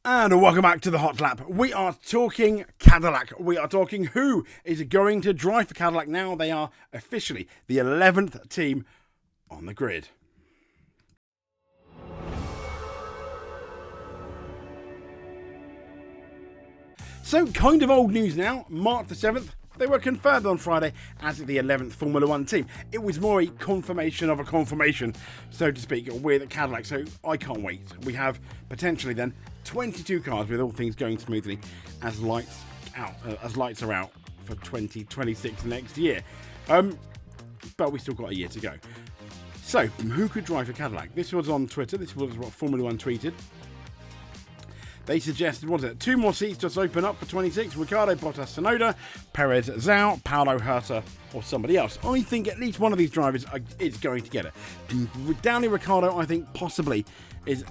And welcome back to the Hot Lap. We are talking Cadillac. We are talking who is going to drive for Cadillac now. They are officially the 11th team on the grid. So, kind of old news now. March the 7th, they were confirmed on Friday as the 11th Formula 1 team. It was more a confirmation of a confirmation, so to speak, with Cadillac. So, I can't wait. We have potentially then 22 cars with all things going smoothly as lights are out for 2026 next year. But we still got a year to go. So, who could drive for Cadillac? This was on Twitter. This was what Formula 1 tweeted. They suggested, what is it, 2 more seats just open up for 26. Ricciardo, Bottas, Tsunoda, Perez, Zhou, Paolo, Herta, or somebody else. I think at least one of these drivers is going to get it. Downey Ricciardo, I think, possibly is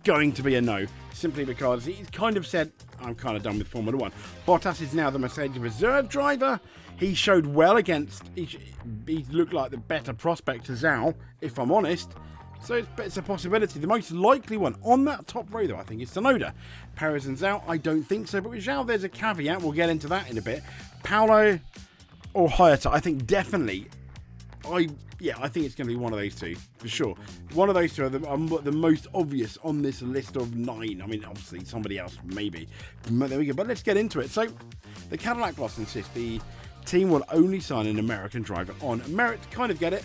going to be a no, simply because he's kind of said, I'm kind of done with Formula 1. Bottas is now the Mercedes reserve driver. He showed well against, he looked like the better prospect to Zhou, if I'm honest. So it's a possibility. The most likely one on that top row, though, I think, is Tsunoda. Perez and Zhou, I don't think so. But with Zhou, there's a caveat. We'll get into that in a bit. Paolo or Herta, I think definitely. I think it's going to be one of those two, for sure. One of those two are the most obvious on this list of 9. I mean, obviously, somebody else, maybe. But there we go. But let's get into it. So, the Cadillac boss insists the team will only sign an American driver on merit. Kind of get it.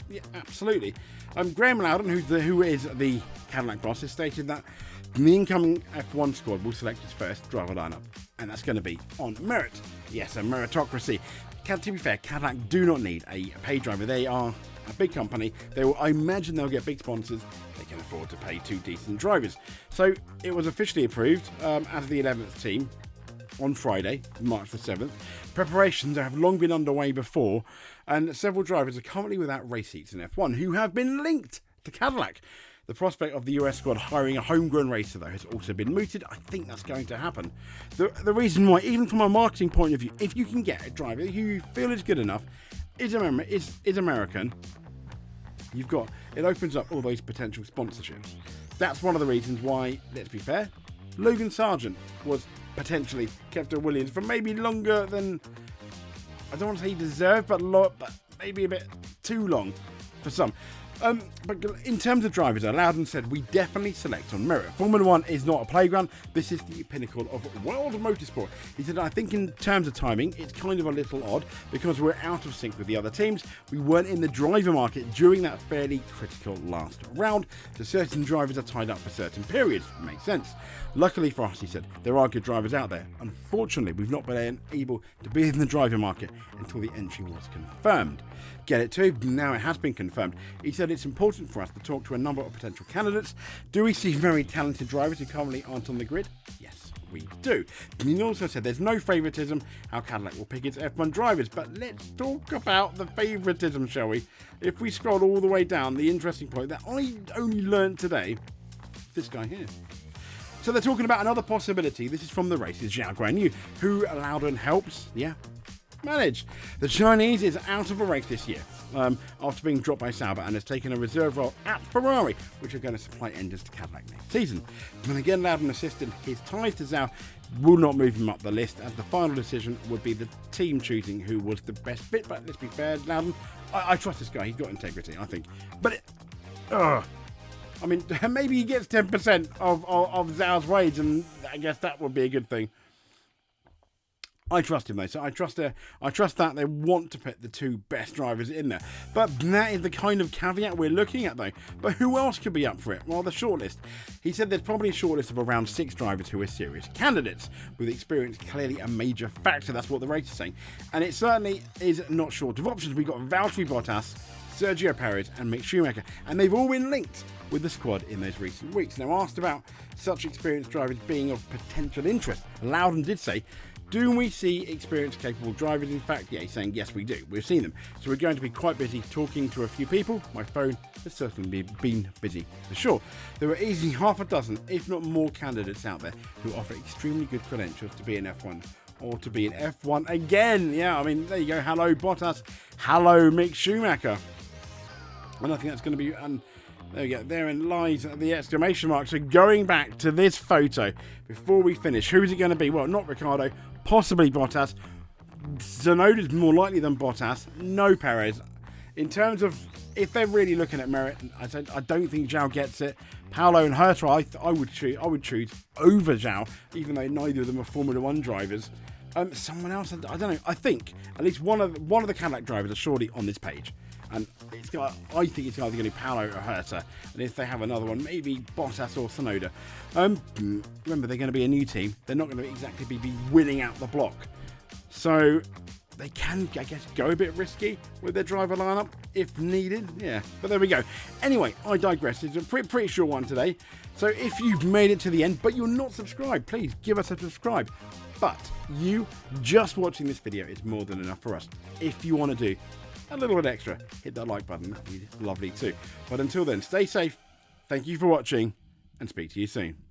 Yeah, absolutely. Graham Loudon, who is the Cadillac boss, has stated that the incoming F1 squad will select its first driver lineup, and that's going to be on merit. Yes, a meritocracy. To be fair, Cadillac do not need a paid driver. They are a big company. I imagine they'll get big sponsors. They can afford to pay 2 decent drivers. So it was officially approved as the 11th team on Friday, March the 7th. Preparations have long been underway before, and several drivers are currently without race seats in F1 who have been linked to Cadillac. The prospect of the US squad hiring a homegrown racer, though, has also been mooted. I think that's going to happen. The reason why, even from a marketing point of view, if you can get a driver who you feel is good enough, is American, it opens up all those potential sponsorships. That's one of the reasons why, let's be fair, Logan Sargent was potentially kept at Williams for maybe longer than, I don't want to say he deserved, but maybe a bit too long for some. But in terms of drivers, Loudon said, we definitely select on merit. Formula 1 is not a playground. This is the pinnacle of world motorsport. He said, I think in terms of timing, it's kind of a little odd because we're out of sync with the other teams. We weren't in the driver market during that fairly critical last round. So certain drivers are tied up for certain periods. Makes sense. Luckily for us, he said, there are good drivers out there. Unfortunately, we've not been able to be in the driver market until the entry was confirmed. Get it too? Now it has been confirmed. He said it's important for us to talk to a number of potential candidates. Do we see very talented drivers who currently aren't on the grid? Yes, we do. He also said there's no favouritism how Cadillac will pick its F1 drivers. But let's talk about the favouritism, shall we? If we scroll all the way down, the interesting point that I only learned today, this guy here. So they're talking about another possibility. This is from the race. It's Zhou Guanyu, who Loudon helps, manage. The Chinese is out of a race this year after being dropped by Sauber and has taken a reserve role at Ferrari, which are going to supply engines to Cadillac next season. And again, Loudon insisted his ties to Zhou will not move him up the list, as the final decision would be the team choosing who was the best fit. But let's be fair, Loudon, I trust this guy. He's got integrity, I think. But I mean, maybe he gets 10% of Zhou's wage, and I guess that would be a good thing. I trust him, though, so I trust that they want to put the 2 best drivers in there. But that is the kind of caveat we're looking at, though. But who else could be up for it? Well, the shortlist. He said there's probably a shortlist of around 6 drivers who are serious candidates, with experience clearly a major factor. That's what the race is saying. And it certainly is not short of options. We've got Valtteri Bottas, Sergio Perez and Mick Schumacher, and they've all been linked with the squad in those recent weeks. Now, asked about such experienced drivers being of potential interest, Loudon did say, do we see experienced, capable drivers? In fact, he's saying, yes, we do. We've seen them. So we're going to be quite busy talking to a few people. My phone has certainly been busy, for sure. There are easily half a dozen, if not more, candidates out there who offer extremely good credentials to be in F1 or to be in F1 again. Yeah, I mean, there you go. Hello, Bottas. Hello, Mick Schumacher. And I think that's going to be There we go. Therein lies the exclamation mark. So going back to this photo before we finish, who is it going to be? Well, not Ricciardo, possibly Bottas. Tsunoda's more likely than Bottas. No Perez. In terms of if they're really looking at merit, I don't think Zhao gets it. Paolo and Herta, I would choose over Zhao, even though neither of them are Formula One drivers. Someone else, I don't know. I think at least one of the Cadillac drivers are surely on this page. And I think it's either going to be Paolo or Herta. And if they have another one, maybe Bottas or Tsunoda. Remember, they're going to be a new team. They're not going to exactly be winning out the block. So they can, I guess, go a bit risky with their driver lineup if needed. Yeah, but there we go. Anyway, I digress. It's a pretty short one today. So if you've made it to the end, but you're not subscribed, please give us a subscribe. But you just watching this video is more than enough for us. If you want to do a little bit extra, hit that like button. That'd be lovely too. But until then, stay safe. Thank you for watching and speak to you soon.